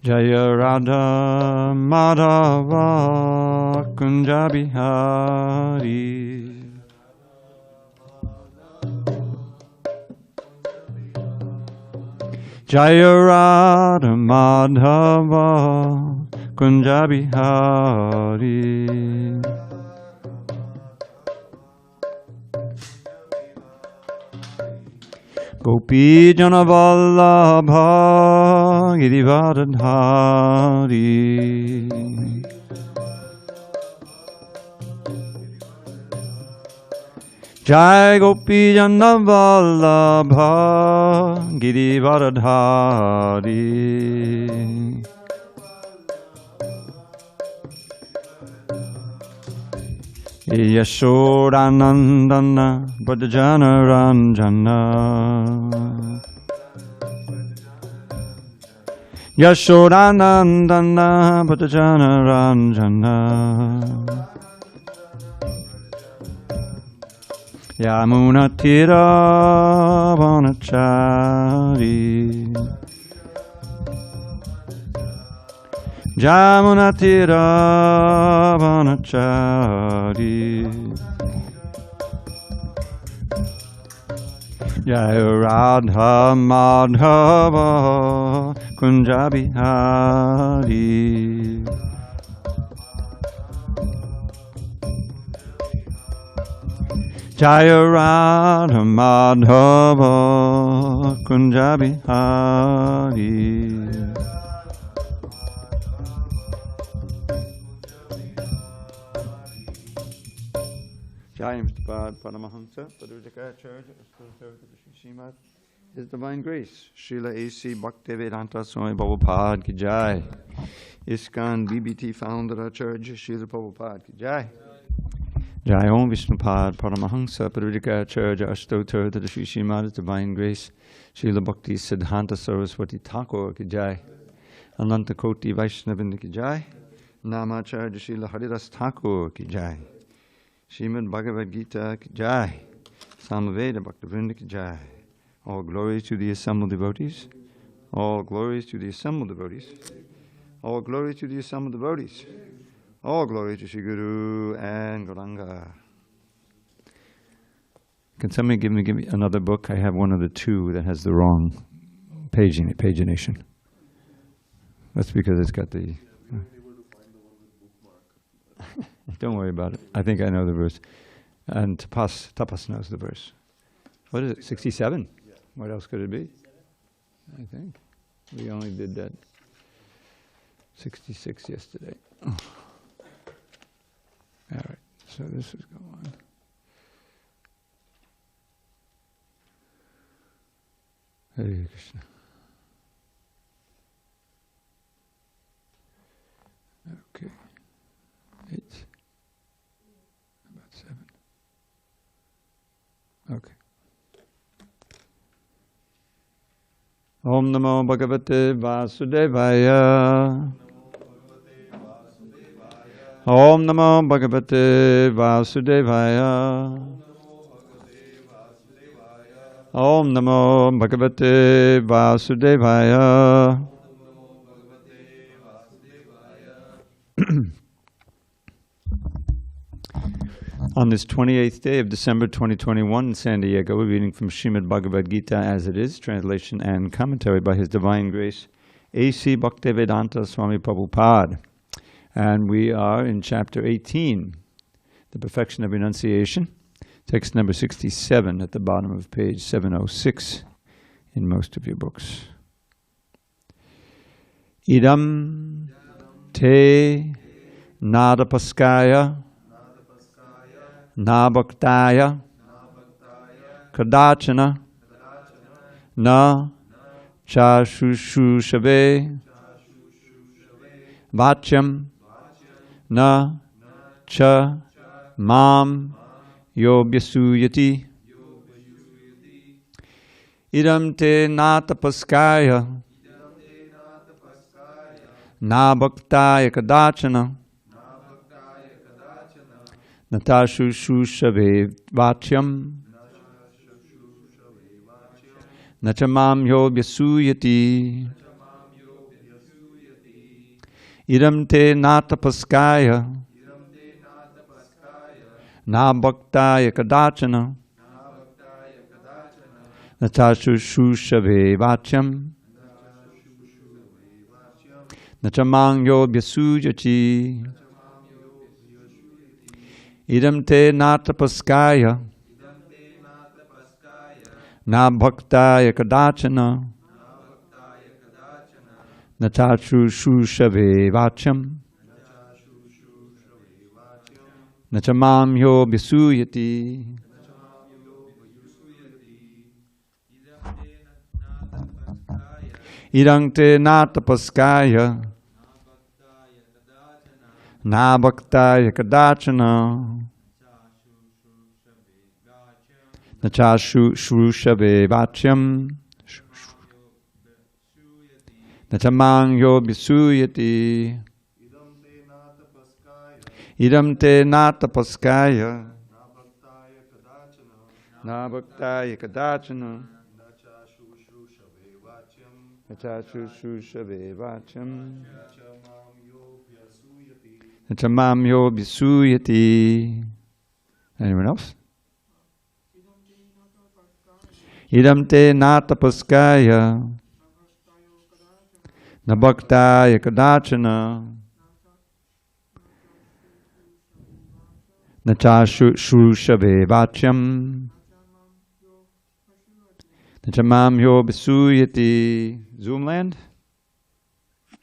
Jaya Radha Madhava Kunja Bihari. Jaya Radha Madhava Kunja Bihari. Gopi Jana Vallabha Girivardhari. Jai Gopi Jana Vallabha Girivardhari. Yashodanandana Bhajana Ranjana. Yashodanandana Bhajana Ranjana. Yamuna Tira Vanachari. Jamuna Tira Vanachari. Jaya Radha Madhava Kunja Bihari. Jaya Radha Madhava Kunja Bihari. Jai Mr. Paramahamsa, Padurjaka Srimad, His Divine Grace, Srila A.C. Bhaktivedanta Swami Prabhupada ki Jai, ISKCON BBT Founder Acharya Srila Prabhupada ki Jai, Jai Om Vishnupad Paramahamsa, Padurjaka Acharya Ashtotar to the Sri Srimad, His Divine Grace, Srila Bhakti Siddhanta Saraswati Thakur ki Jai, Ananta Koti Vaishnavinda ki Jai, Namacharya Srila Haridas Thakur ki Jai, Srimad Bhagavad Gita ki Jai, Samaveda Bhaktivinoda ki Jai. All glories to the assembled devotees. All glories to the assembled devotees. All glories to the assembled devotees. All glory to Sri Guru and Gauranga. Can somebody give me another book? I have one of the two that has the wrong pagination. That's because it's got the... Don't worry about it. I think I know the verse. And Tapas knows the verse. What is it, 67? Yeah. What else could it be? I think. We only did that 66 yesterday. Oh. All right, so this is going on. Hare Krishna. Okay. 8. About 7. Okay. Om Namo Bhagavate Vasudevaya. Om Namo Bhagavate Vasudevaya. Om Namo Bhagavate Vasudevaya. On this 28th day of December 2021 in San Diego, we're reading from Srimad Bhagavad Gita as it is, translation and commentary by His Divine Grace, A.C. Bhaktivedanta Swami Prabhupada. And we are in chapter 18, the perfection of renunciation, text number 67 at the bottom of page 706 in most of your books. Idam te nadapaskaya Nabhaktaya Kadachana Na Chashushushave Vachyam Na Cha Mam Yobhyasuyati Idam te natapaskaya Nabhaktaya Kadachana Natashu Shushave Vachyam Nachamam Yobhyasuyati Idam te natapaskaya na bhaktaya kadachana nacha shushave vachyam nacha mangyo vyasujati. Idam te natapaskaya na bhaktaya kadachana nacha shushave vachyam nacha mamyo vyasuyati. Idam te natapaskaya na bhaktaya kadachana nacha shrushave vachyam nacha mangyo visuyati. Idam te natapaskaya na bhaktaya kadachana nacha shrushave vachyam nacha mamyo visuyati. Anyone else? Idam te natapaskaya na bhaktaya kadachana nacha shrushave vachyam nacha mamyo visuyati. Zoomland.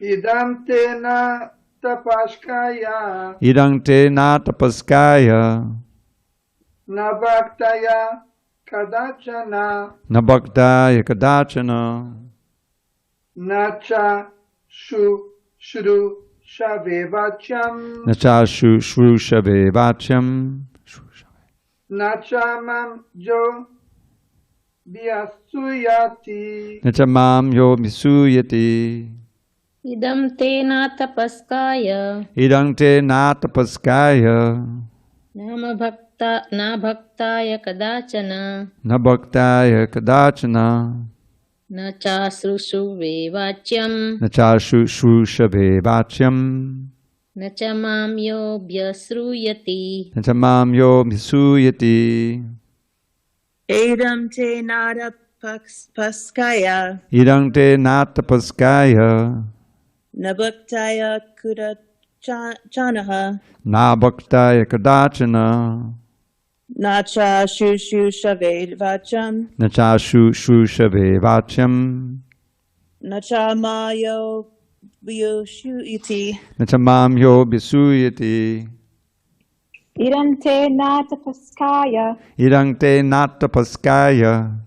Idam te natapaskaya Idam te natapaskaya na bhaktaya kadachana na bhaktaya kadachana nacha shrushave vachyam nacha shrushave vachyam nacha mam jo vyasuyati. nacha mamyo visuyati. Idam te natapaskaya Idam te natapaskaya na bhaktaya kadachana na bhaktaya kadachana na cha srusuve vachyam nacha shrushave vachyam na cha mamyo vyasruyati. nacha mamyo visuyati. Idam te natapaskaya Idam te natapaskaya na bhaktaya kudachanaha na bhaktaya kadachana nacha shrushave vachyam nacha shrushave vachyam nacha mayo vyasuyati. nacha mamyo visuyati. Idam te natapaskaya Idam te natapaskaya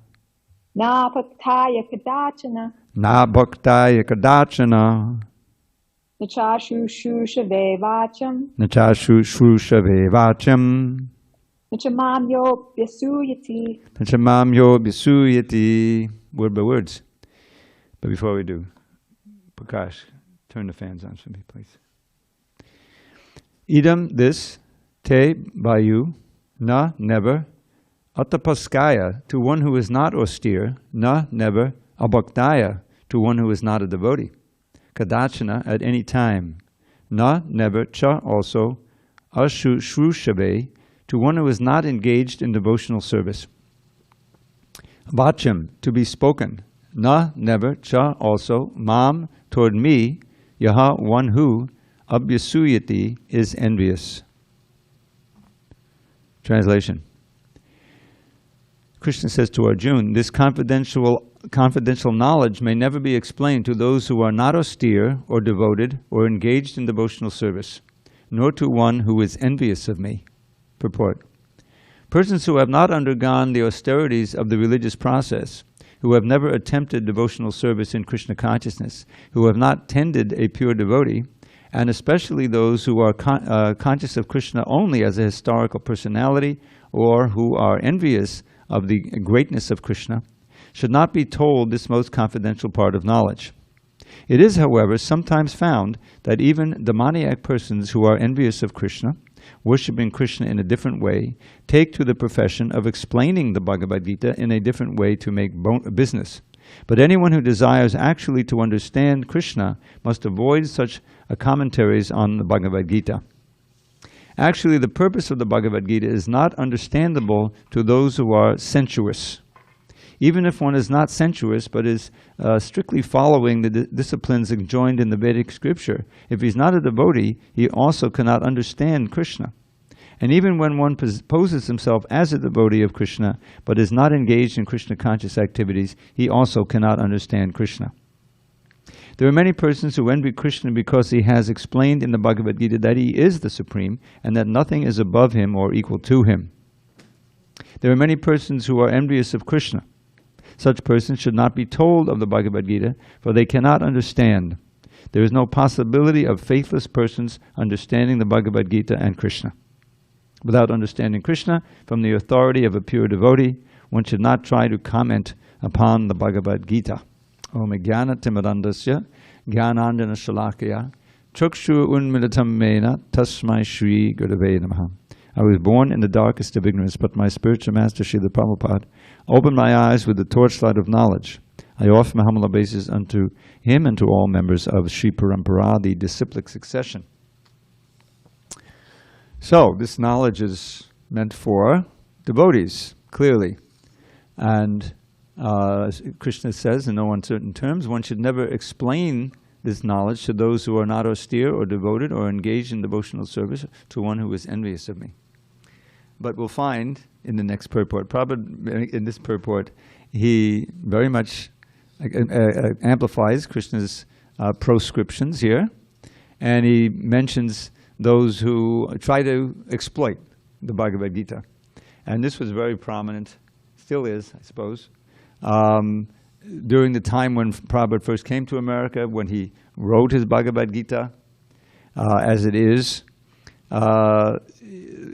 na bhaktaya kadachana na bhaktaya kadachana nacha shrushave vachyam nacha shrushave vachyam nacha mamyo vyasuyati. nacha mamyo visuyati. Word by words. But before we do, Prakash, turn the fans on for me, please. Idam, this, te, by you, na, never, atapaskaya, to one who is not austere, na, never, abhaktaya, to one who is not a devotee, kadachana, at any time, na, never, cha, also, shrushave, to one who is not engaged in devotional service, vachyam, to be spoken, na, never, cha, also, mam, toward me, yaha, one who, abhyasuyati, is envious. Translation. Krishna says to Arjuna, this confidential knowledge may never be explained to those who are not austere or devoted or engaged in devotional service, nor to one who is envious of me. Purport. Persons who have not undergone the austerities of the religious process, who have never attempted devotional service in Krishna consciousness, who have not tended a pure devotee, and especially those who are conscious of Krishna only as a historical personality, or who are envious of the greatness of Krishna, should not be told this most confidential part of knowledge. It is, however, sometimes found that even demoniac persons who are envious of Krishna, worshipping Krishna in a different way, take to the profession of explaining the Bhagavad Gita in a different way to make business, But anyone who desires actually to understand Krishna must avoid such commentaries on the Bhagavad Gita. Actually, the purpose of the Bhagavad Gita is not understandable to those who are sensuous. Even if one is not sensuous, but is strictly following the disciplines enjoined in the Vedic scripture, if he's not a devotee, he also cannot understand Krishna. And even when one poses himself as a devotee of Krishna, but is not engaged in Krishna conscious activities, he also cannot understand Krishna. There are many persons who envy Krishna because he has explained in the Bhagavad Gita that he is the Supreme and that nothing is above him or equal to him. There are many persons who are envious of Krishna. Such persons should not be told of the Bhagavad Gita, for they cannot understand. There is no possibility of faithless persons understanding the Bhagavad Gita and Krishna. Without understanding Krishna from the authority of a pure devotee, one should not try to comment upon the Bhagavad Gita. Om Jnana Timirandasya Jnanandjana Shalakaya Chukshu Unmilitam Mena Tasmai Shri Gurave Namaha. I was born in the darkest of ignorance, but my spiritual master, Srila Prabhupada, opened my eyes with the torchlight of knowledge. I offer my humble obeisances unto him and to all members of Sri Parampara, the disciplic succession. So, this knowledge is meant for devotees, clearly. And Krishna says, in no uncertain terms, one should never explain this knowledge to those who are not austere or devoted or engaged in devotional service, to one who is envious of me. But we'll find in the next purport, probably in this purport, he very much amplifies Krishna's proscriptions here, and he mentions those who try to exploit the Bhagavad Gita. And this was very prominent, still is, I suppose, during the time when Prabhupada first came to America, when he wrote his Bhagavad Gita, as it is.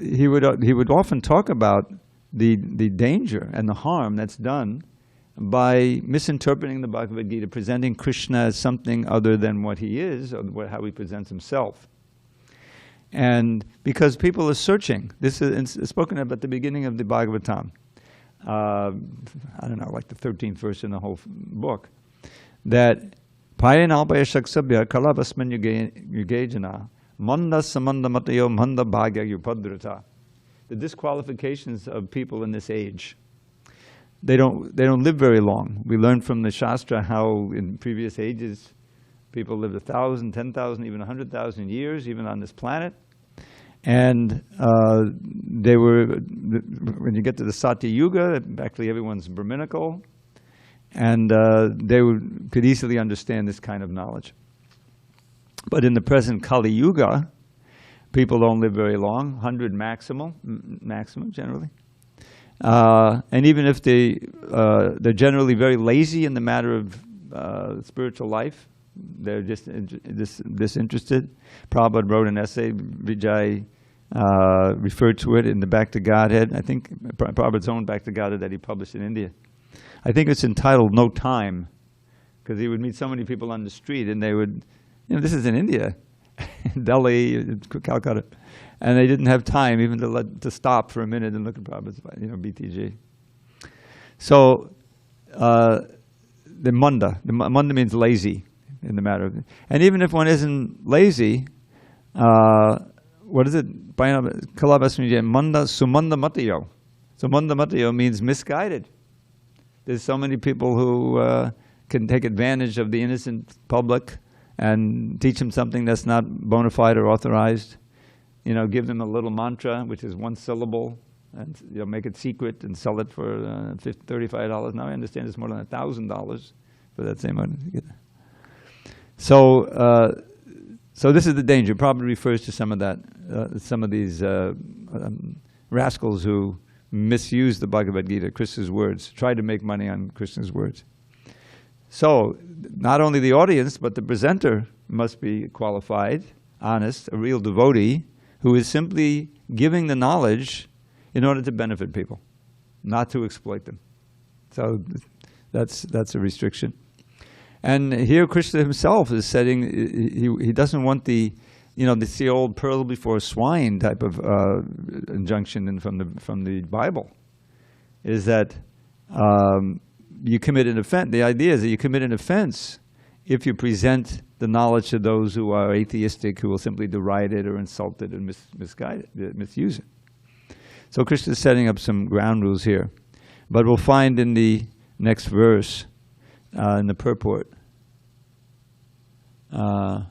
He would often talk about the danger and the harm that's done by misinterpreting the Bhagavad Gita, presenting Krishna as something other than what he is, or how he presents himself. And because people are searching, this is spoken of at the beginning of the Bhagavatam, I don't know, like the 13th verse in the whole book, that Payanalpaya Shaksabhya Kalabasman Yugejana Manda Samanda Matayo Manda Bhagya Yupadrata. The disqualifications of people in this age. They don't live very long. We learned from the Shastra how in previous ages people lived 1,000, 10,000, even 100,000 years, even on this planet. And they were, when you get to the Satya Yuga, actually everyone's Brahminical, and they could easily understand this kind of knowledge. But in the present Kali Yuga, people don't live very long, 100 maximum generally. And even if they're generally very lazy in the matter of spiritual life, they're just disinterested. Prabhupada wrote an essay, Vijay referred to it in the Back to Godhead. I think Prabhupada's own Back to Godhead that he published in India. I think it's entitled No Time, because he would meet so many people on the street and they would, this is in India, Delhi, Calcutta, and they didn't have time even to stop for a minute and look at Prabhupada's, BTG. So the manda means lazy in the matter of it. And even if one isn't lazy, what is it? Manda sumanda matayo. So manda matayo means misguided. There's so many people who can take advantage of the innocent public and teach them something that's not bona fide or authorized. Give them a little mantra, which is one syllable, and make it secret and sell it for $35. Now I understand it's more than $1,000 for that same one. So this is the danger. It probably refers to some of these rascals who misuse the Bhagavad Gita, Krishna's words, try to make money on Krishna's words. So not only the audience, but the presenter must be qualified, honest, a real devotee, who is simply giving the knowledge in order to benefit people, not to exploit them. So that's a restriction. And here Krishna himself is setting, he doesn't want the old pearl before swine type of injunction from the Bible, is that you commit an offense. The idea is that you commit an offense if you present the knowledge to those who are atheistic, who will simply deride it or insult it and misguide it, misuse it. So Krishna is setting up some ground rules here. But we'll find in the next verse, in the purport, or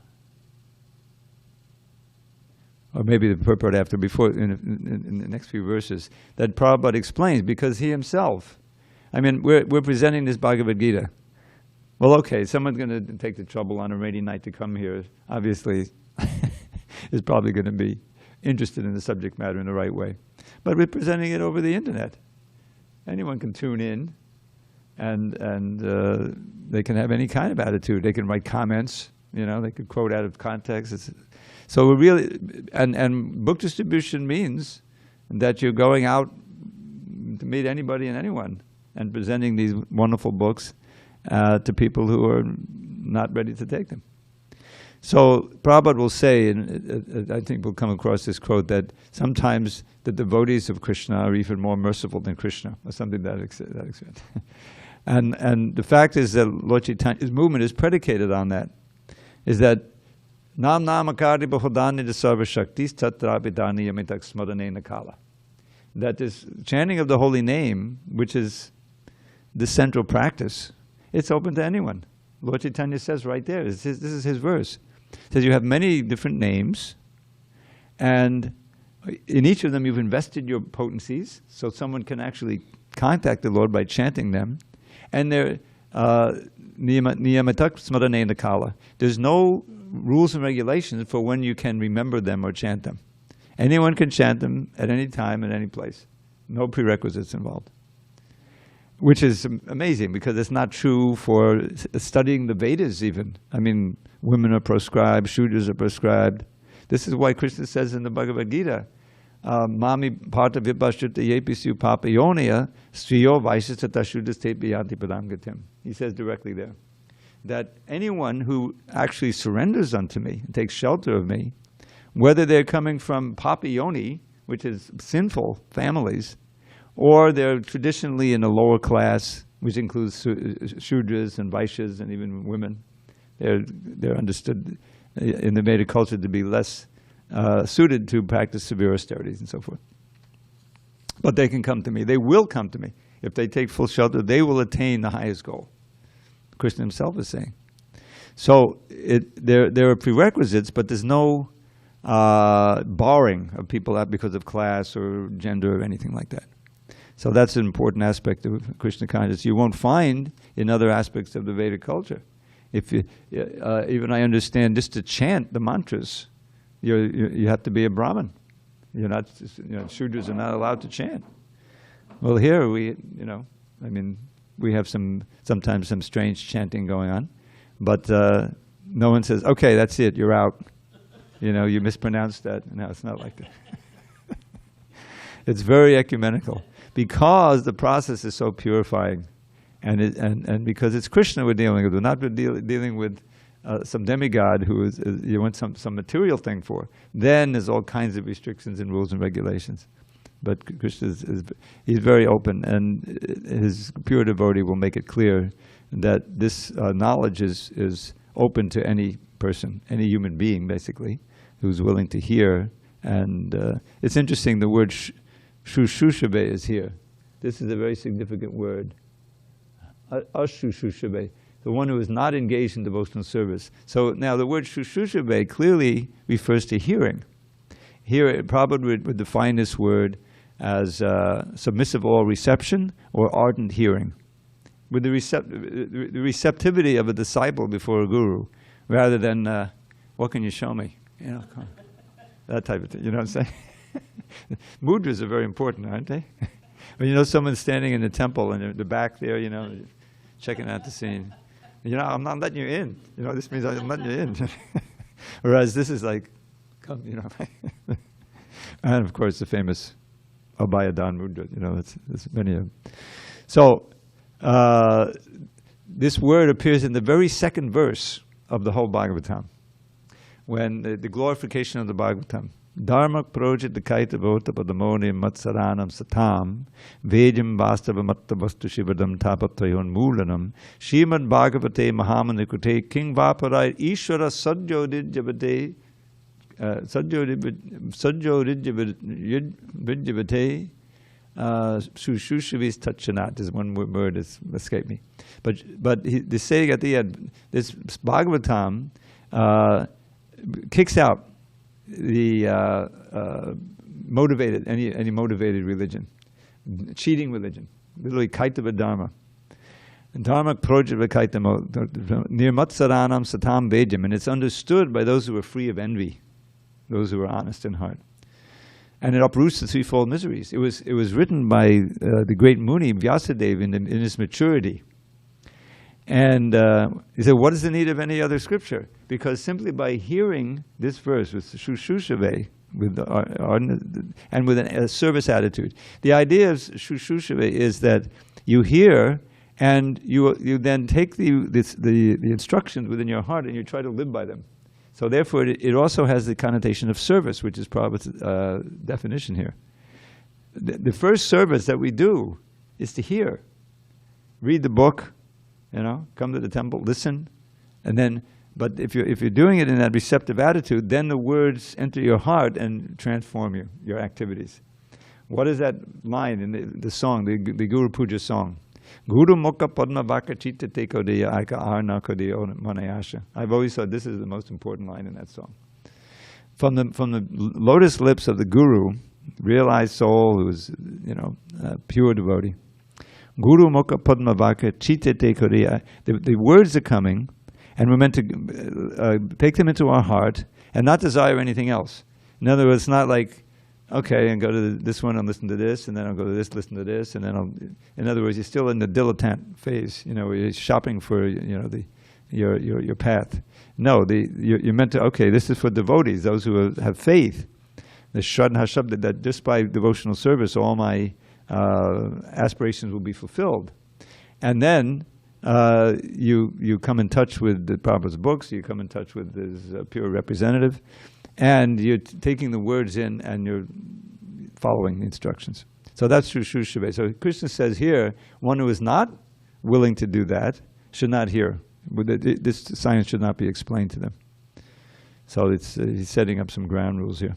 maybe the purport after, before, in the next few verses, that Prabhupada explains, because he himself, I mean, we're presenting this Bhagavad Gita. Well, okay, someone's going to take the trouble on a rainy night to come here, obviously, is probably going to be interested in the subject matter in the right way. But we're presenting it over the internet. Anyone can tune in, and they can have any kind of attitude. They can write comments, they could quote out of context. So we're really, and book distribution means that you're going out to meet anybody and anyone and presenting these wonderful books to people who are not ready to take them. So Prabhupada will say, and I think we'll come across this quote, that sometimes the devotees of Krishna are even more merciful than Krishna, or something to that extent. And the fact is that Lord Chaitanya's movement is predicated on that, is that Nam namakari bahodani de sarva shaktis tatrabhidani yamitak smarane nakala. That this chanting of the holy name, which is the central practice, it's open to anyone. Lord Chaitanya says right there, this is his verse. It says you have many different names, and in each of them you've invested your potencies, so someone can actually contact the Lord by chanting them. And they're niyamatak smarane nakala. There's no rules and regulations for when you can remember them or chant them. Anyone can chant them at any time, at any place. No prerequisites involved. Which is amazing, because it's not true for studying the Vedas even. I mean, women are proscribed, Shudras are prescribed. This is why Krishna says in the Bhagavad Gita, Mami parta vipashrita yepisu papayonia striyo vaishasata shudras te biyanti padam gatim. He says directly there that anyone who actually surrenders unto me, and takes shelter of me, whether they're coming from papayoni, which is sinful families, or they're traditionally in a lower class, which includes Shudras and Vaishyas and even women. They're understood in the Vedic culture to be less suited to practice severe austerities and so forth. But they can come to me. They will come to me. If they take full shelter, they will attain the highest goal. Krishna himself is saying. So there are prerequisites, but there's no barring of people out because of class or gender or anything like that. So that's an important aspect of Krishna consciousness. You won't find in other aspects of the Vedic culture. If you, even I understand, just to chant the mantras, you have to be a Brahmin. You're not, Shudras are not allowed to chant. Well, here we have sometimes some strange chanting going on, but no one says, "Okay, that's it, you're out." You mispronounced that. No, it's not like that. It's very ecumenical, because the process is so purifying, and because it's Krishna we're dealing with. We're not dealing with some demigod who you want some material thing for. Then there's all kinds of restrictions and rules and regulations. But Krishna he's very open, and his pure devotee will make it clear that this knowledge is open to any person, any human being, basically, who's willing to hear. And it's interesting, the word shushushave is here. This is a very significant word. Ashushushave, the one who is not engaged in devotional service. So now the word shushushave clearly refers to hearing. Here, Prabhupada would define this word as submissive oral reception or ardent hearing, with the receptivity of a disciple before a guru, rather than, what can you show me? That type of thing, you know what I'm saying? Mudras are very important, aren't they? When someone's standing in the temple and the back there, checking out the scene. I'm not letting you in. This means I'm letting you in. Whereas this is like, come, And of course the famous Abhayadan mudra, there's many of them. So this word appears in the very second verse of the whole Bhagavatam, when the glorification of the Bhagavatam. Dharma projit kaita vota padamoni matsaranam satam vejam vastava matta vastu shivadam tapatrayon moolanam Srimad Bhagavate Mahamanukute King Vaparai Ishvara Sadjodidjavate Sadjodidjavate Sushushavis Tachanat is one word that's escaped me. But the saying at the end, this Bhagavatam kicks out the motivated, any motivated religion, cheating religion, literally kaitava dharma. Dharma projava kaitamo nirmatsaranam satam vejam, and it's understood by those who are free of envy, those who are honest in heart. And it uproots the threefold miseries. It was written by the great Muni Vyasadeva in his maturity. And he said, what is the need of any other scripture? Because simply by hearing this verse with Shushushave, and with a service attitude, the idea of Shushushave is that you hear and you then take the instructions within your heart and you try to live by them. So therefore, it also has the connotation of service, which is Prabhupada's definition here. The first service that we do is to hear, read the book, come to the temple, listen, and then. But if you're doing it in that receptive attitude, then the words enter your heart and transform your activities. What is that line in the song, the Guru Puja song? Guru Mukha Padma Vaka Chitta Tekodeya Aika Arna Kodeya Manayasha. I've always thought this is the most important line in that song. From the lotus lips of the Guru, realized soul who is a pure devotee. Guru Mukha Padma Vaka Chitta Tekodeya. The words are coming. And we're meant to take them into our heart and not desire anything else. In other words, it's not like, okay, and go to this one and listen to this, and then I'll go to this, listen to this, and then in other words, you're still in the dilettante phase, where you're shopping for, your path. No, you're meant to, okay, this is for devotees, those who have faith. The Shraddha Shabda, that just by devotional service, all my aspirations will be fulfilled. And then, you come in touch with the Prabhupada's books, you come in touch with his pure representative, and you're taking the words in and you're following the instructions. So that's Shushushave. So Krishna says here, one who is not willing to do that should not hear. This science should not be explained to them. So he's setting up some ground rules here.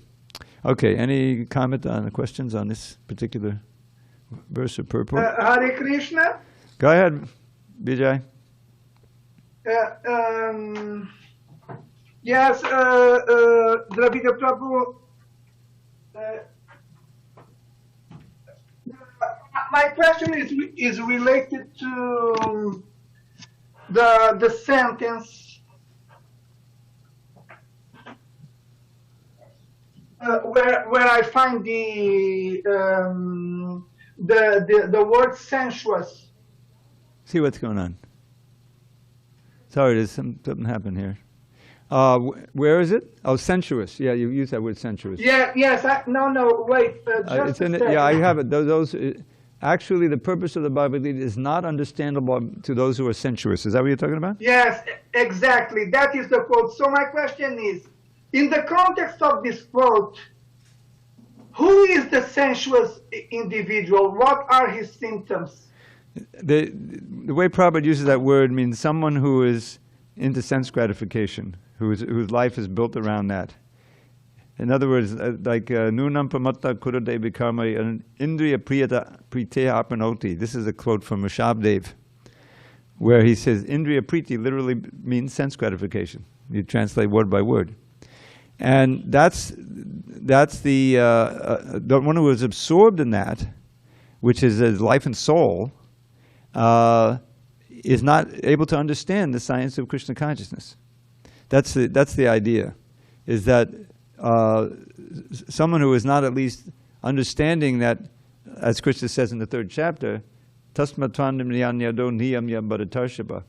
Okay, any comment on the questions on this particular verse or purport? Hare Krishna. Go ahead. Vijay? Yes, Dravida Prabhu. My question is related to the sentence where I find the word sensuous. See what's going on. Sorry, there's something happened here. Where is it? Oh, sensuous. Yeah, you use that word sensuous. Yeah. Yes. No. Wait. It's in it. Yeah, I have it. Actually, the purpose of the Bhagavad Gita is not understandable to those who are sensuous. Is that what you're talking about? Yes, exactly. That is the quote. So my question is, in the context of this quote, who is the sensuous individual? What are his symptoms? The way Prabhupada uses that word means someone who is into sense gratification, whose life is built around that. In other words, like nunam pramatta kurade vikarma indriya priyata priteya apanoti. This is a quote from Rishabdev, where he says indriya priti literally means sense gratification. You translate word by word, and that's the one who is absorbed in that, which is his life and soul. Is not able to understand the science of Krishna consciousness. That's the idea, is that someone who is not at least understanding that, as Krishna says in the 3rd chapter, tasmat indriyanyado niyamya bharatarshava.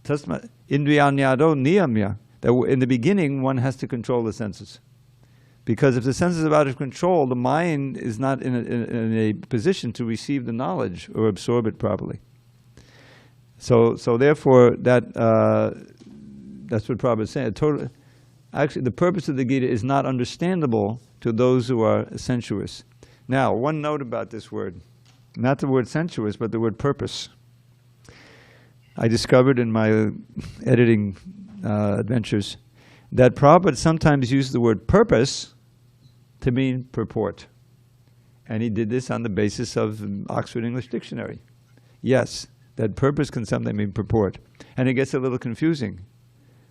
Tasmat indriyanyado niyamya. That in the beginning one has to control the senses. Because if the senses are out of control, the mind is not in a position to receive the knowledge or absorb it properly. So therefore, that's what Prabhupada is saying. actually the purpose of the Gita is not understandable to those who are sensuous. Now, one note about this word, not the word sensuous, but the word purpose. I discovered in my editing adventures that Prabhupada sometimes used the word purpose to mean purport. And he did this on the basis of Oxford English Dictionary. Yes, that purpose can sometimes mean purport. And it gets a little confusing.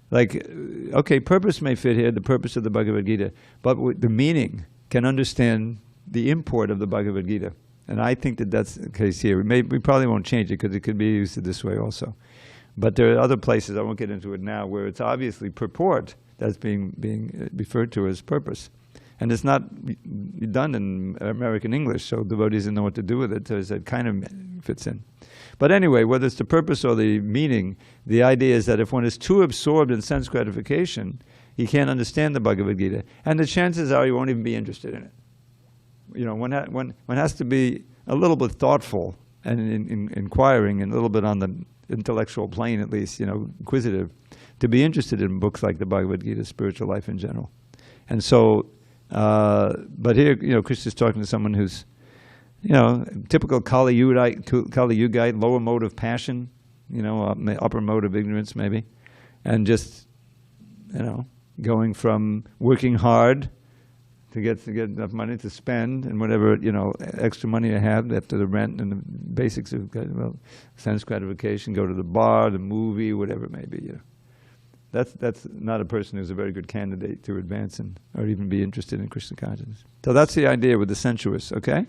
Like, okay, purpose may fit here, the purpose of the Bhagavad Gita, but the meaning can understand the import of the Bhagavad Gita. And I think that that's the case here. We probably won't change it because it could be used this way also. But there are other places, I won't get into it now, where it's obviously purport that's being referred to as purpose. And it's not done in American English, so devotees didn't know what to do with it, so it kind of fits in. But anyway, whether it's the purpose or the meaning, the idea is that if one is too absorbed in sense gratification, he can't understand the Bhagavad Gita. And the chances are he won't even be interested in it. You know, one has to be a little bit thoughtful and inquiring and a little bit on the intellectual plane at least, you know, inquisitive, to be interested in books like the Bhagavad Gita, spiritual life in general. And so, but here, you know, Krishna's talking to someone who's, you know, typical Kali Yugite, lower mode of passion, you know, upper mode of ignorance maybe, and just, you know, going from working hard to get enough money to spend and whatever, you know, extra money you have after the rent and the basics of, well, sense gratification, go to the bar, the movie, whatever it may be, you know. That's not a person who's a very good candidate to advance in or even be interested in Krishna consciousness. So that's the idea with the sensuous, okay?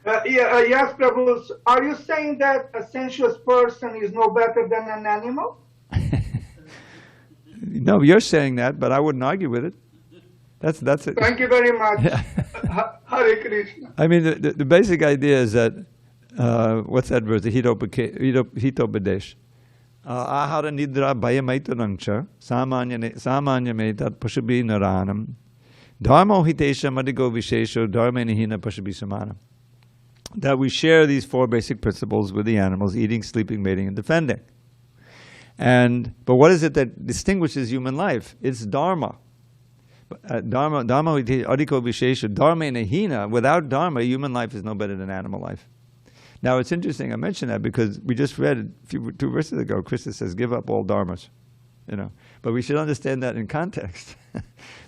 Yes, Prabhu. Are you saying that a sensuous person is no better than an animal? No, you're saying that, but I wouldn't argue with it. That's it. Thank you very much. Hare Krishna. I mean, the basic idea is that, what's that verse? The Hitopadesh. Ahara nidra bhayamaitarancha samanya tat pashabi naranam dharmo hitesha madigo vishesho dharmenihina pashabi samanam. That we share these four basic principles with the animals: eating, sleeping, mating, and defending. But what is it that distinguishes human life? It's dharma. Dharma adiko vishesha dharmenihina. Without dharma, human life is no better than animal life. Now, it's interesting I mention that because we just read two verses ago, Krishna says, give up all dharmas, you know. But we should understand that in context.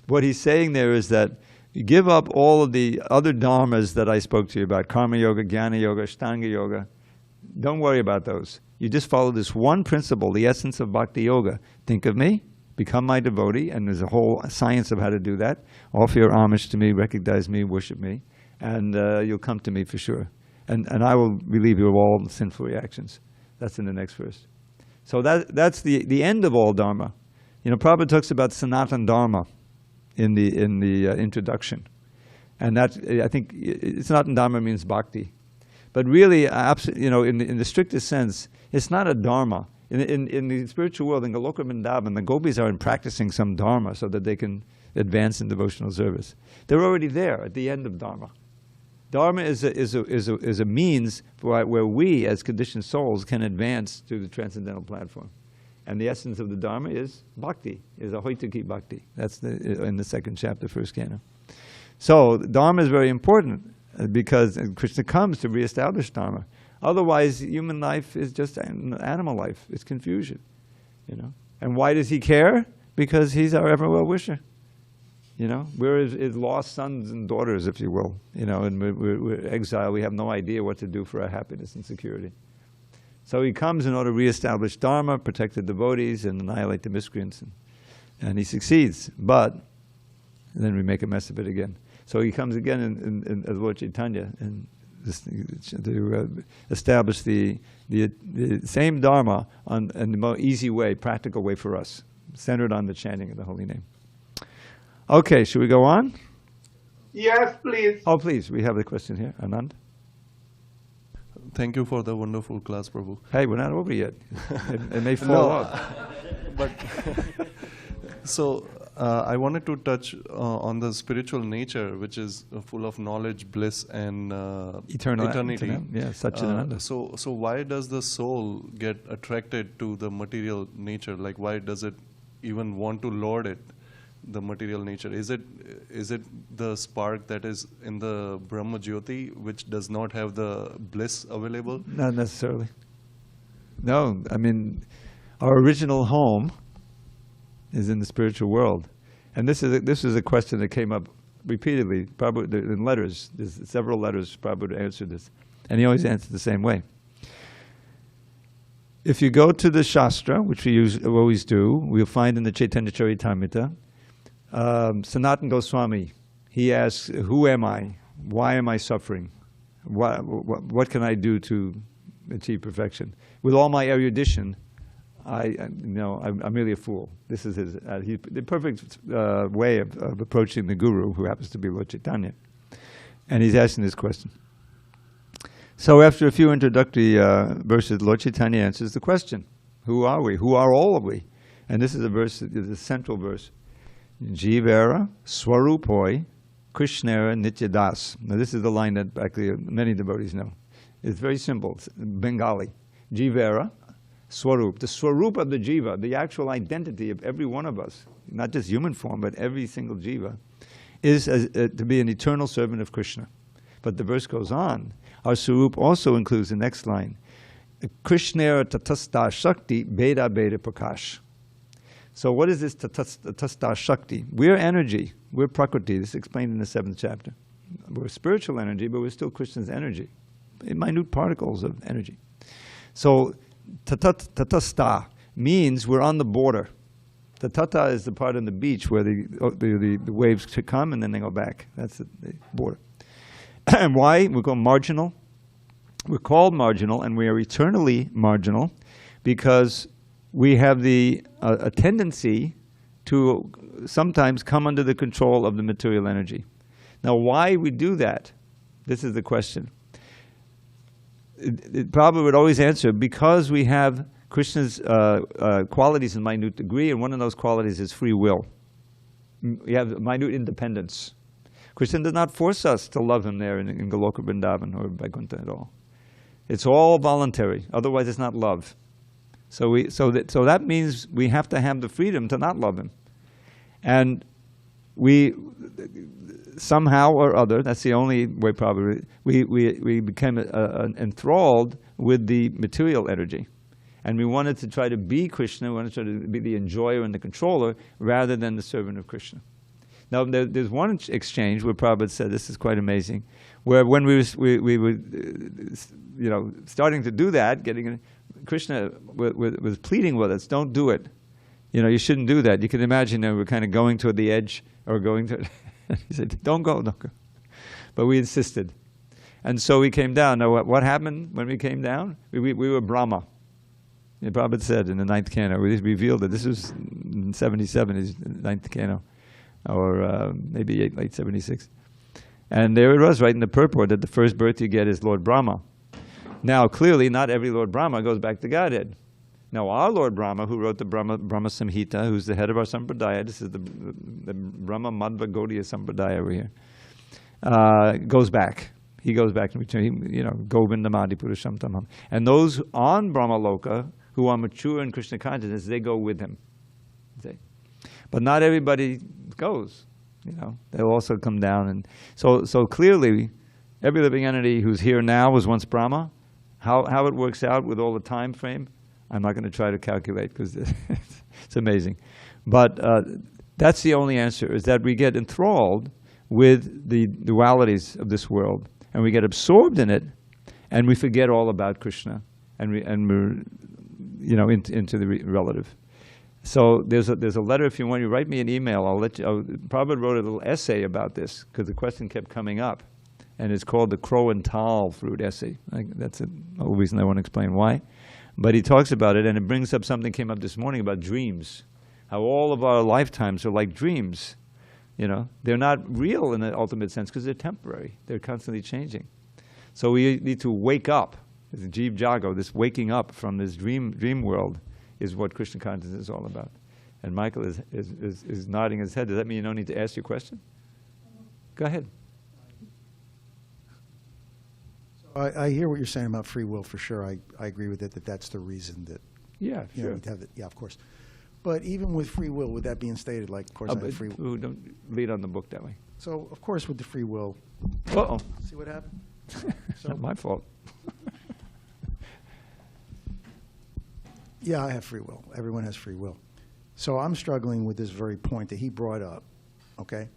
What he's saying there is that you give up all of the other dharmas that I spoke to you about, karma yoga, jnana yoga, ashtanga yoga. Don't worry about those. You just follow this one principle, the essence of bhakti yoga. Think of me, become my devotee, and there's a whole science of how to do that. Offer your homage to me, recognize me, worship me, and you'll come to me for sure. And I will relieve you of all sinful reactions. That's in the next verse. So that's the end of all dharma. You know, Prabhupada talks about Sanatana Dharma in the introduction, and that I think Sanatana Dharma means bhakti, but really, you know, in the strictest sense, it's not a dharma. In the spiritual world, in Goloka Vrindavan, the gopis are practicing some dharma so that they can advance in devotional service. They're already there at the end of dharma. Dharma is a means where we, as conditioned souls, can advance to the transcendental platform. And the essence of the Dharma is bhakti, is ahoitaki bhakti. That's in the second chapter, first canto. So Dharma is very important because Krishna comes to reestablish Dharma. Otherwise, human life is just animal life. It's confusion, you know. And why does he care? Because he's our ever well-wisher. You know, we're his lost sons and daughters, if you will. You know, and we're exiled. We have no idea what to do for our happiness and security. So he comes in order to reestablish Dharma, protect the devotees, and annihilate the miscreants. And he succeeds. But then we make a mess of it again. So he comes again as Lord Chaitanya and to establish the same Dharma in the more easy way, practical way for us, centered on the chanting of the holy name. Okay, should we go on? Yes, please. Oh, please. We have a question here. Anand? Thank you for the wonderful class, Prabhu. Hey, we're not over yet. It may fall out. But so I wanted to touch on the spiritual nature, which is full of knowledge, bliss, and eternity. Yeah, Satchidananda. So why does the soul get attracted to the material nature? Like, why does it even want to lord it? the material nature? Is it the spark that is in the Brahma Jyoti, which does not have the bliss available? Not necessarily. No, I mean, our original home is in the spiritual world. And this is a question that came up repeatedly, probably in letters. There's several letters probably to answer this. And he always answered the same way. If you go to the Shastra, which we always do, we'll find in the Chaitanya Charitamrita, Sanatana Goswami, he asks, who am I? Why am I suffering? What can I do to achieve perfection? With all my erudition, I'm really a fool. This is the perfect way of approaching the Guru, who happens to be Lord Chaitanya. And he's asking this question. So after a few introductory verses, Lord Chaitanya answers the question. Who are we? Who are all of we? And this is a verse, the central verse. Jivera Swarupoi Krishnera Nityadas. Now this is the line that actually many devotees know. It's very simple. It's Bengali. Jivera, Swarup. The Swarup of the Jiva, the actual identity of every one of us, not just human form, but every single Jiva, is to be an eternal servant of Krishna. But the verse goes on. Our Swarup also includes the next line. Krishnera tatasta shakti beda beda prakash. So what is this tatasta shakti? We're energy. We're prakriti. This is explained in the 7th chapter. We're spiritual energy, but we're still Krishna's energy. Minute particles of energy. So tatasta means we're on the border. The tata is the part on the beach where the waves come and then they go back. That's the border. And why? We're called marginal. We're called marginal, and we are eternally marginal because we have a tendency to sometimes come under the control of the material energy. Now, why we do that? This is the question. It probably would always answer, because we have Krishna's qualities in minute degree, and one of those qualities is free will. We have minute independence. Krishna does not force us to love him there in Goloka Vrindavan or Vaikuntha at all. It's all voluntary. Otherwise, it's not love. So that means we have to have the freedom to not love him, and we somehow or other. That's the only way probably we became enthralled with the material energy, and we wanted to try to be Krishna. We wanted to try to be the enjoyer and the controller rather than the servant of Krishna. Now, there's one exchange where Prabhupada said, this is quite amazing, where when we were starting to do that, Krishna was pleading with us, don't do it. You shouldn't do that. You can imagine that we're kind of going toward the edge or going to, he said, don't go. But we insisted. And so we came down. Now, what happened when we came down? We were Brahma. And Prabhupada said in the 9th canto, we revealed that this was in 77, his 9th canto. Or maybe late 76. And there it was, right in the purport, that the first birth you get is Lord Brahma. Now, clearly, not every Lord Brahma goes back to Godhead. Now, our Lord Brahma, who wrote the Brahma Samhita, who's the head of our Sampradaya, this is the Brahma Madhva Gaudiya Sampradaya over here, goes back. He goes back in return, Govindamadi Purusham Tamam. And those on Brahma Loka, who are mature in Krishna consciousness, they go with him. But not everybody goes, They'll also come down. And so clearly, every living entity who's here now was once Brahma. How it works out with all the time frame, I'm not going to try to calculate because it's amazing. But that's the only answer, is that we get enthralled with the dualities of this world, and we get absorbed in it, and we forget all about Krishna, and we're into the relative. So there's a letter. If you want to write me an email, I'll let you. Prabhupada wrote a little essay about this because the question kept coming up, and it's called the Crow and Tal Fruit Essay. That's the whole reason I want to explain why. But he talks about it, and it brings up something came up this morning about dreams. How all of our lifetimes are like dreams. They're not real in the ultimate sense because they're temporary. They're constantly changing. So we need to wake up. This Jeev Jago, this waking up from this dream world, is what Krishna consciousness is all about. And Michael is nodding his head. Does that mean you don't need to ask your question? Go ahead. So I hear what you're saying about free will for sure. I agree with it, that's the reason that Yeah, sure. you'd have it. Yeah, of course. But even with free will, with that being stated, like, of course, I have free will. Ooh, don't lead on the book that way. So, of course, with the free will, Uh-oh. see what happened? It's not my fault. Yeah, I have free will. Everyone has free will. So I'm struggling with this very point that he brought up, okay?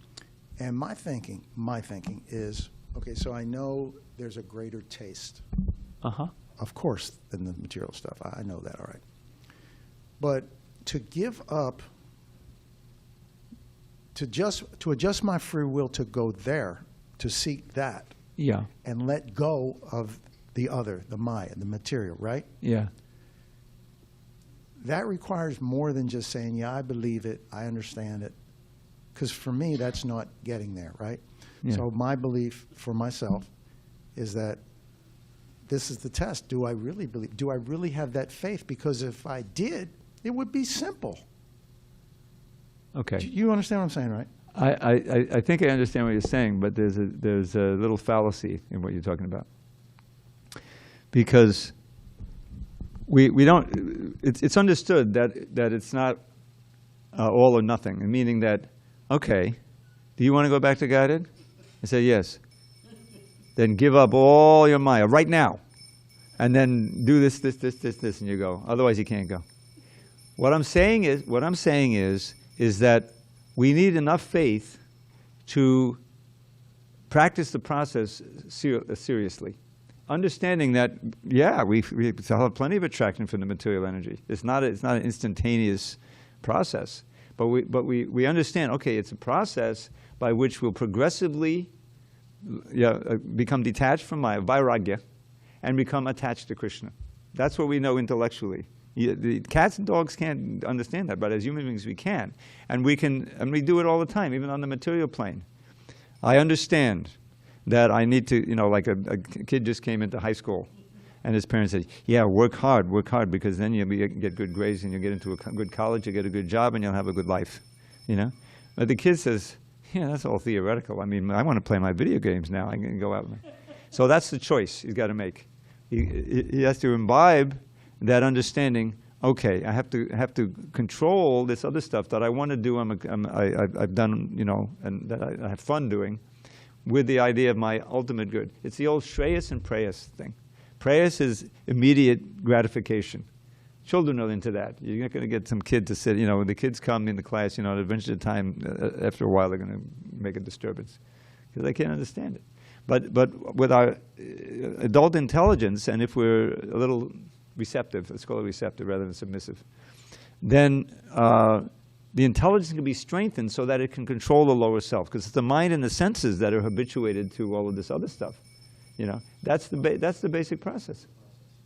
And my thinking is, okay, so I know there's a greater taste, Uh-huh. of course, than the material stuff. I know that, all right. But to give up, to adjust my free will to go there, to seek that, Yeah. and let go of the other, the Maya, the material, right? Yeah. That requires more than just saying, yeah, I believe it, I understand it. Because for me, that's not getting there, right? Yeah. So my belief for myself is that this is the test. Do I really believe? Do I really have that faith? Because if I did, it would be simple. Okay. You understand what I'm saying, right? I think I understand what you're saying, but there's a little fallacy in what you're talking about. Because we don't, it's understood that it's not all or nothing, meaning that, okay, do you want to go back to guided? I say yes. Then give up all your Maya right now, and then do this, and you go. Otherwise, you can't go. What I'm saying is that we need enough faith to practice the process seriously. Understanding that, yeah, we still have plenty of attraction from the material energy. It's not an instantaneous process, but we understand. Okay, it's a process by which we'll progressively become detached from Maya, vairagya, and become attached to Krishna. That's what we know intellectually. The cats and dogs can't understand that, but as human beings we can, and we do it all the time, even on the material plane. I understand that I need to, like a kid just came into high school, and his parents said, yeah, work hard, because then you'll get good grades, and you'll get into a good college, you'll get a good job, and you'll have a good life, But the kid says, yeah, that's all theoretical. I mean, I want to play my video games now. I can go out. So that's the choice he's got to make. He has to imbibe that understanding. Okay, I have to control this other stuff that I want to do. I've done, and that I have fun doing, with the idea of my ultimate good. It's the old Shreyas and Preyas thing. Preyas is immediate gratification. Children are into that. You're not going to get some kid to sit, when the kids come in the class, at Adventure Time, after a while they're going to make a disturbance because they can't understand it. But with our adult intelligence, and if we're a little receptive, let's call it receptive rather than submissive, then the intelligence can be strengthened so that it can control the lower self, because it's the mind and the senses that are habituated to all of this other stuff. That's the basic process.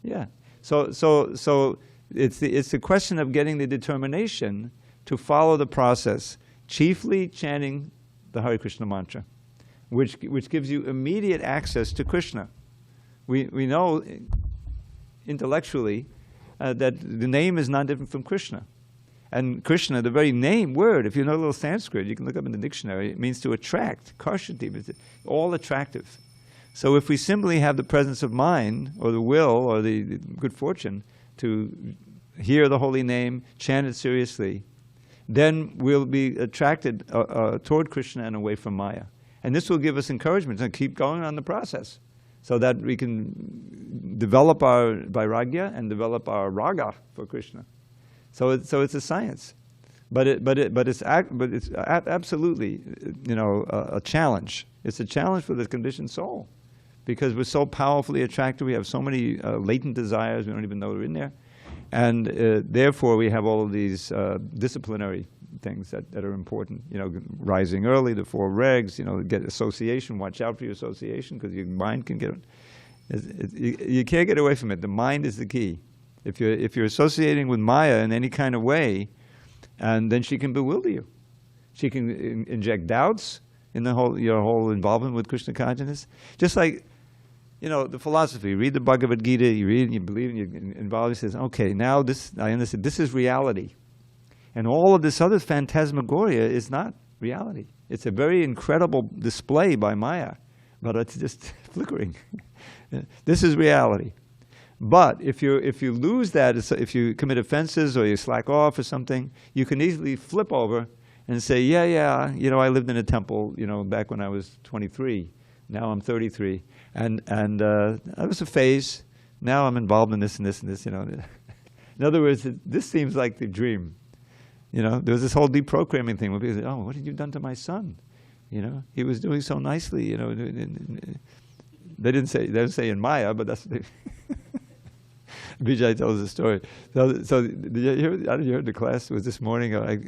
Yeah. So it's the question of getting the determination to follow the process, chiefly chanting the Hare Krishna mantra, which gives you immediate access to Krishna. We know intellectually that the name is not different from Krishna. And Krishna, the very name, word, if you know a little Sanskrit, you can look up in the dictionary, it means to attract, karshati, it's all attractive. So if we simply have the presence of mind, or the will, or the good fortune to hear the holy name, chant it seriously, then we'll be attracted toward Krishna and away from Maya. And this will give us encouragement to keep going on the process, so that we can develop our vairagya and develop our raga for Krishna. So it's a science, but it's absolutely a challenge. It's a challenge for the conditioned soul, because we're so powerfully attracted. We have so many latent desires we don't even know they're in there, and therefore we have all of these disciplinary things that are important. Rising early, the 4 regs. Get association. Watch out for your association, because your mind can get. You can't get away from it. The mind is the key. If you're associating with Maya in any kind of way, and then she can bewilder you. She can inject doubts in your whole involvement with Krishna consciousness. Just like, the philosophy. Read the Bhagavad Gita. You read and you believe and you involve. He says, okay, now I understand. This is reality, and all of this other phantasmagoria is not reality. It's a very incredible display by Maya, but it's just flickering. This is reality. But if you lose that, if you commit offenses or you slack off or something, you can easily flip over and say, yeah, I lived in a temple, back when I was 23. Now I'm 33, and that was a phase. Now I'm involved in this and this and this. In other words, this seems like the dream. There was this whole deprogramming thing where people say, "Oh, what have you done to my son? He was doing so nicely." They didn't say in Maya, but that's Vijay tells the story. So did you hear the class? It was this morning, or I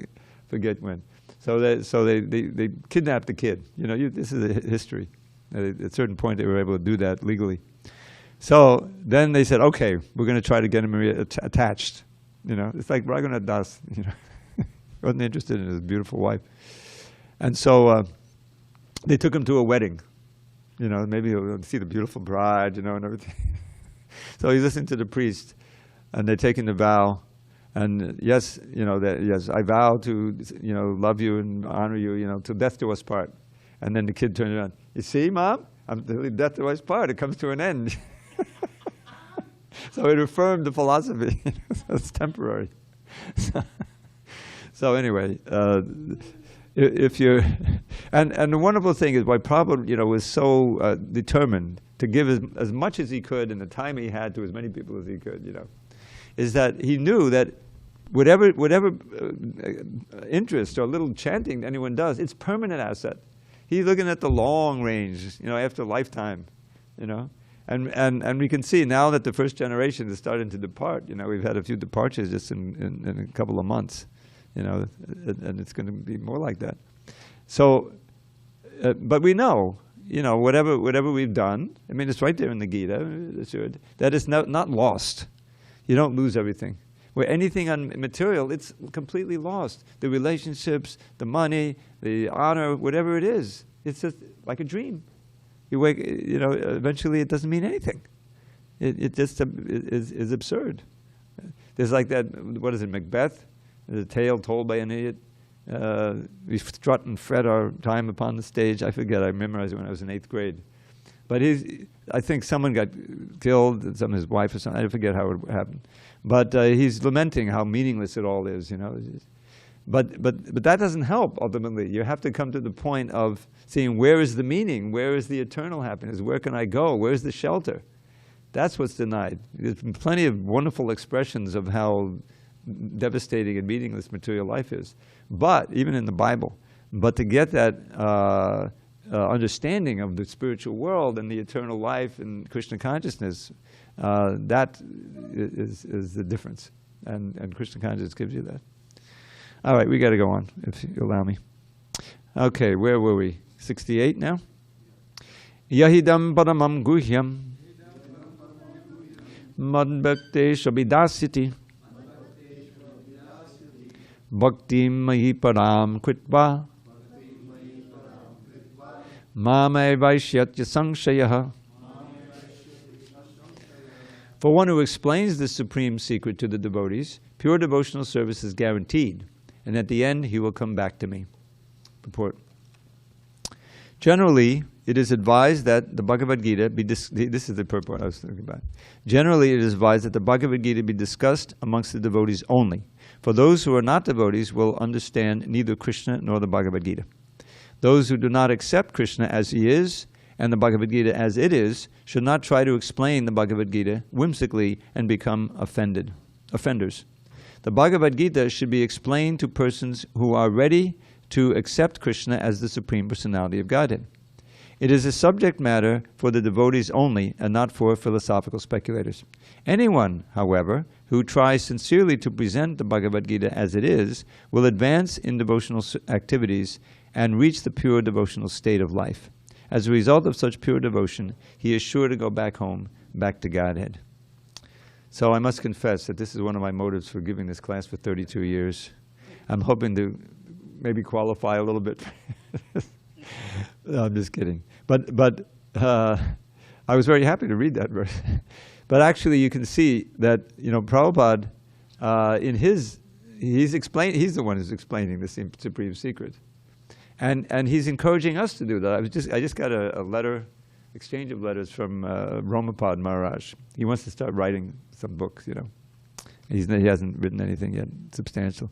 forget when. So they kidnapped the kid. This is a history. At a certain point, they were able to do that legally. So then they said, okay, we're going to try to get him attached. It's like Bhagavad Dasa. Wasn't interested in his beautiful wife, and so they took him to a wedding. Maybe he'll see the beautiful bride, and everything. So he's listening to the priest, and they're taking the vow. And yes, yes, I vow to, love you and honor you, till death do us part. And then the kid turned around. You see, Mom? Until death do us part. It comes to an end. So it affirmed the philosophy. It's temporary. So anyway, if you're, and the wonderful thing is why Prabhupada, was so determined to give as much as he could in the time he had to as many people as he could, is that he knew that whatever interest or little chanting anyone does, it's permanent asset. He's looking at the long range, after a lifetime, and we can see now that the first generation is starting to depart. We've had a few departures just in a couple of months, and it's going to be more like that. So, but we know, whatever we've done, it's right there in the Gita, that is not lost. You don't lose everything. Where anything material, it's completely lost. The relationships, the money, the honor, whatever it is, it's just like a dream. You wake, eventually it doesn't mean anything. It just is absurd. There's like that, what is it, Macbeth? The tale told by an idiot. We strut and fret our time upon the stage. I forget, I memorized it when I was in 8th grade. But I think someone got killed, his wife or something, I forget how it happened. But he's lamenting how meaningless it all is, But that doesn't help, ultimately. You have to come to the point of seeing where is the meaning, where is the eternal happiness, where can I go, where's the shelter? That's what's denied. There's plenty of wonderful expressions of how devastating and meaningless material life is. But, even in the Bible, but to get that understanding of the spiritual world and the eternal life and Krishna consciousness, that is the difference. And Krishna consciousness gives you that. All right, we got to go on, if you allow me. Okay, where were we? 68 now? Yahidam paramam guhyam madbhakte shabidasiti bhakti mahi param kritva mame vaishyatya sangshayaha. For one who explains the supreme secret to the devotees, pure devotional service is guaranteed, and at the end he will come back to me. Purport. Generally, it is advised that the Bhagavad Gita be this is the purport I was thinking about. Generally, it is advised that the Bhagavad Gita be discussed amongst the devotees only. For those who are not devotees will understand neither Krishna nor the Bhagavad Gita. Those who do not accept Krishna as he is and the Bhagavad Gita as it is should not try to explain the Bhagavad Gita whimsically and become offenders. The Bhagavad Gita should be explained to persons who are ready to accept Krishna as the Supreme Personality of Godhead. It is a subject matter for the devotees only and not for philosophical speculators. Anyone, however, who tries sincerely to present the Bhagavad Gita as it is will advance in devotional activities and reach the pure devotional state of life. As a result of such pure devotion, he is sure to go back home, back to Godhead. So I must confess that this is one of my motives for giving this class for 32 years. I'm hoping to maybe qualify a little bit. No, I'm just kidding. But I was very happy to read that verse. But actually you can see that, Prabhupada, he's the one who's explaining the Supreme Secret. And he's encouraging us to do that. I just got a letter exchange of letters from Romapad Maharaj. He wants to start writing some books, you know. He hasn't written anything yet substantial.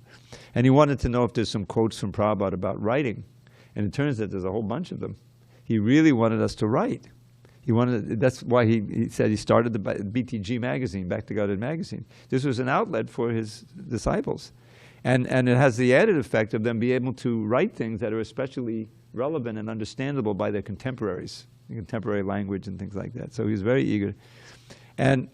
And he wanted to know if there's some quotes from Prabhupada about writing. And it turns out there's a whole bunch of them. He really wanted us to write. That's why he said he started the BTG magazine, Back to Godhead magazine. This was an outlet for his disciples. And it has the added effect of them being able to write things that are especially relevant and understandable by their contemporaries, contemporary language and things like that. So he was very eager. And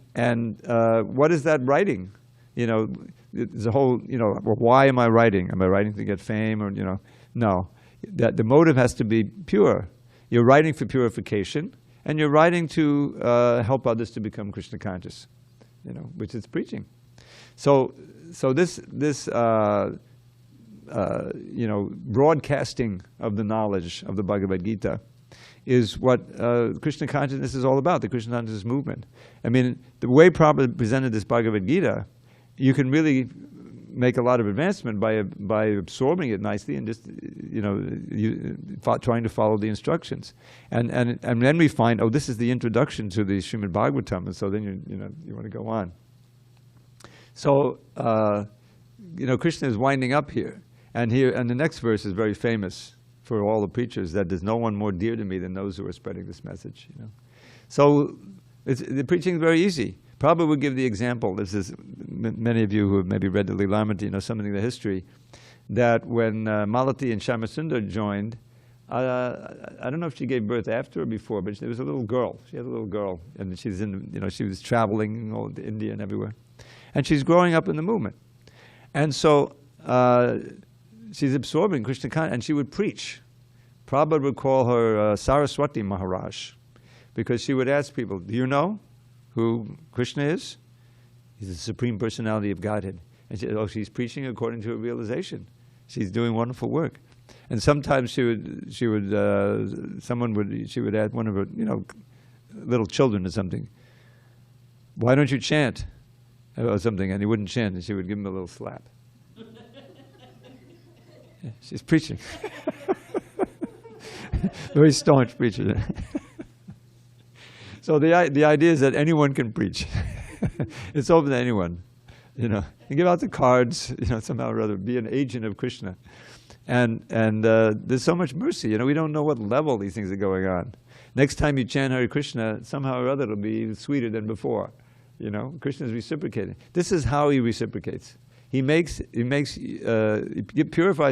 what is that writing? You know, there's a whole, you know, well, why am I writing? Am I writing to get fame or, you know? No. The motive has to be pure. You're writing for purification, and you're writing to help others to become Krishna conscious, you know, which is preaching. So this you know, broadcasting of the knowledge of the Bhagavad Gita is what Krishna consciousness is all about, the Krishna consciousness movement. I mean, the way Prabhupada presented this Bhagavad Gita, you can really make a lot of advancement by absorbing it nicely and just, you know, trying to follow the instructions. And then we find, oh, this is the introduction to the Srimad Bhagavatam, and so then you want to go on. So, you know, Krishna is winding up here. And the next verse is very famous for all the preachers, that there's no one more dear to me than those who are spreading this message, you know. So the preaching is very easy. Prabhupada would give the example, this is, many of you who have maybe read the Lilamrita know something of the history, that when Malati and Shyamasundar joined, I don't know if she gave birth after or before, but there was a little girl. She had a little girl, and she's in, you know, she was traveling all to India and everywhere. And she's growing up in the movement. And so she's absorbing Krishna consciousness, and she would preach. Prabhupada would call her Saraswati Maharaj, because she would ask people, do you know who Krishna is? He's the Supreme Personality of Godhead. And she's preaching according to her realization. She's doing wonderful work. And sometimes she would ask one of her, you know, little children or something, why don't you chant? Or something, and he wouldn't chant, and she would give him a little slap. Yeah, she's preaching. Very staunch preacher. So the idea is that anyone can preach. It's open to anyone. You know, you give out the cards. You know, somehow or other, be an agent of Krishna. And there's so much mercy. You know, we don't know what level these things are going on. Next time you chant Hare Krishna, somehow or other, it'll be sweeter than before. You know, Krishna is reciprocating. This is how he reciprocates. He purifies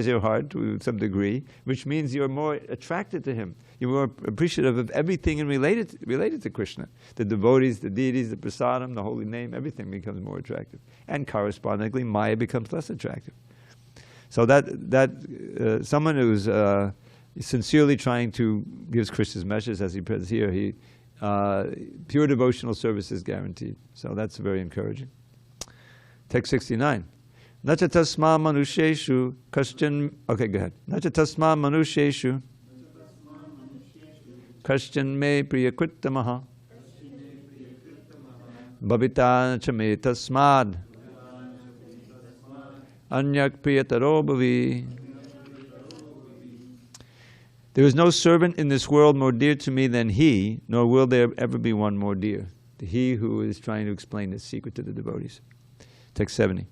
your heart to some degree, which means you're more attracted to him. You're more appreciative of everything and related to Krishna. The devotees, the deities, the prasadam, the holy name, everything becomes more attractive. And correspondingly, Maya becomes less attractive. So that someone who's sincerely trying to give Krishna's message, as he says here, pure devotional service is guaranteed. So that's very encouraging. Text 69. Nacha tasma manusheshu kaschan. Okay, go ahead. Nacha tasma manusheshu kaschan me priyakrittamaha bhavita cha me tasmad anyak priyataro bhavi. There is no servant in this world more dear to me than he, nor will there ever be one more dear. He who is trying to explain this secret to the devotees. Text 70.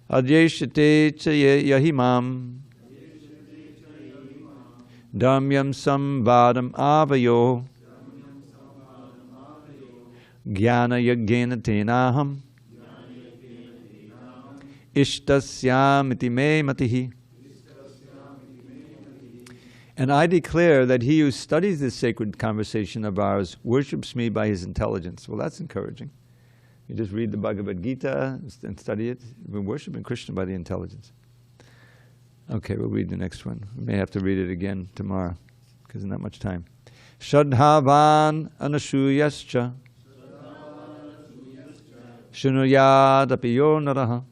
Adyeshate cha yahimam damyam samvadam avayo jnana yagena tenaham ishtasyamiti me matihi. And I declare that he who studies this sacred conversation of ours worships me by his intelligence. Well, that's encouraging. You just read the Bhagavad Gita and study it. We're worshiping Krishna by the intelligence. Okay, we'll read the next one. We may have to read it again tomorrow, because there's not much time. Shadhavan anashuyascha shunuyad apiyo naraha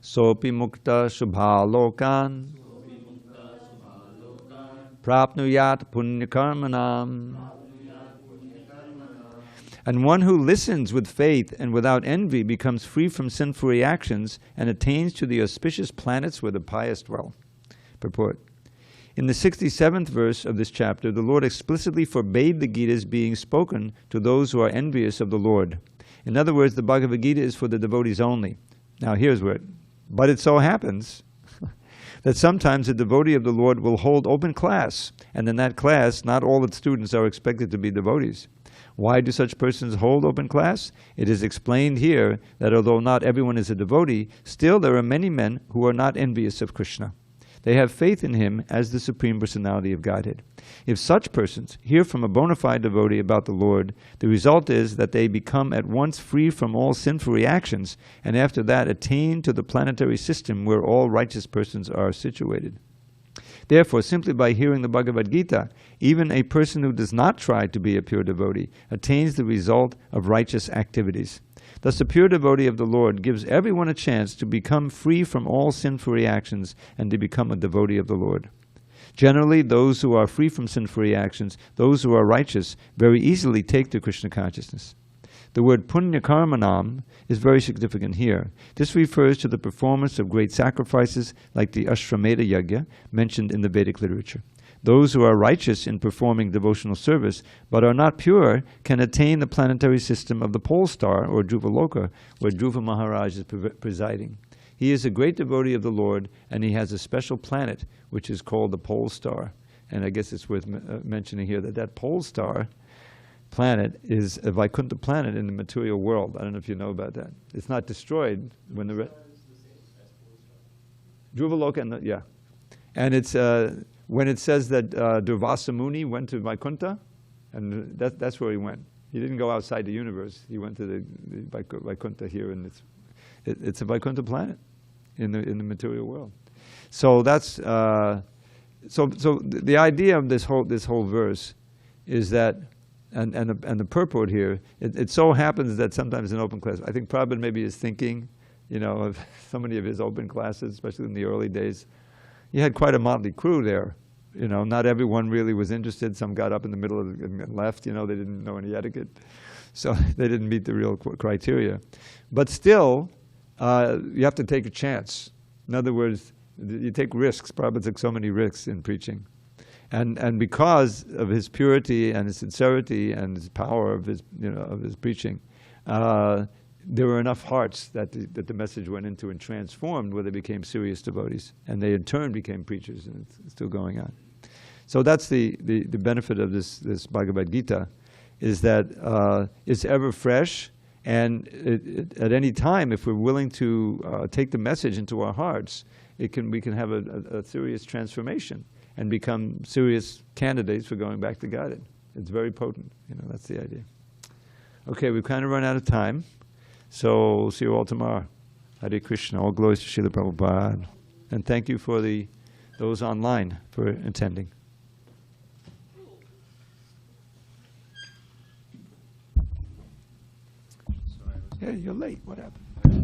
sopi mukta shubhalokan prapnuyat punyakarmanam. And one who listens with faith and without envy becomes free from sinful reactions and attains to the auspicious planets where the pious dwell. Purport. In the 67th verse of this chapter, the Lord explicitly forbade the Gita's being spoken to those who are envious of the Lord. In other words, the Bhagavad Gita is for the devotees only. Now here's where but it so happens that sometimes a devotee of the Lord will hold open class, and in that class, not all its students are expected to be devotees. Why do such persons hold open class? It is explained here that although not everyone is a devotee, still there are many men who are not envious of Krishna. They have faith in him as the Supreme Personality of Godhead. If such persons hear from a bona fide devotee about the Lord, the result is that they become at once free from all sinful reactions, and after that attain to the planetary system where all righteous persons are situated. Therefore, simply by hearing the Bhagavad Gita, even a person who does not try to be a pure devotee attains the result of righteous activities. Thus, a pure devotee of the Lord gives everyone a chance to become free from all sinful reactions and to become a devotee of the Lord. Generally, those who are free from sinful reactions, those who are righteous, very easily take to Krishna consciousness. The word punya karmanam is very significant here. This refers to the performance of great sacrifices like the Ashwamedha Yajna mentioned in the Vedic literature. Those who are righteous in performing devotional service but are not pure can attain the planetary system of the pole star, or Dhruva, where Dhruva Maharaj is presiding. He is a great devotee of the Lord, and he has a special planet which is called the pole star. And I guess it's worth mentioning here that that pole star planet is a Vaikuntha planet in the material world. I don't know if you know about that. It's not destroyed when the Dhruva yeah. And it's when it says that Durvasa Muni went to Vaikuntha, and that's where he went. He didn't go outside the universe. He went to the Vaikuntha here, and it's a Vaikuntha planet in the material world. So that's so the idea of this whole verse is that, and the purport here, it so happens that sometimes in open class, I think Prabhupada maybe is thinking, of so many of his open classes, especially in the early days. He had quite a motley crew there. Not everyone really was interested. Some got up in the middle and left. They didn't know any etiquette. So they didn't meet the real criteria. But still, you have to take a chance. In other words, you take risks. Prabhupada took so many risks in preaching. And because of his purity and his sincerity and his power of his preaching, there were enough hearts that the message went into and transformed, where they became serious devotees, and they in turn became preachers, and it's still going on. So that's the benefit of this Bhagavad Gita, is that it's ever fresh, and at any time, if we're willing to take the message into our hearts, we can have a serious transformation and become serious candidates for going back to Godhead. It's very potent. That's the idea. Okay, we've kind of run out of time. So see you all tomorrow. Hare Krishna. All glories to Srila Prabhupada. And thank you for those online for attending. Hey, you're late. What happened?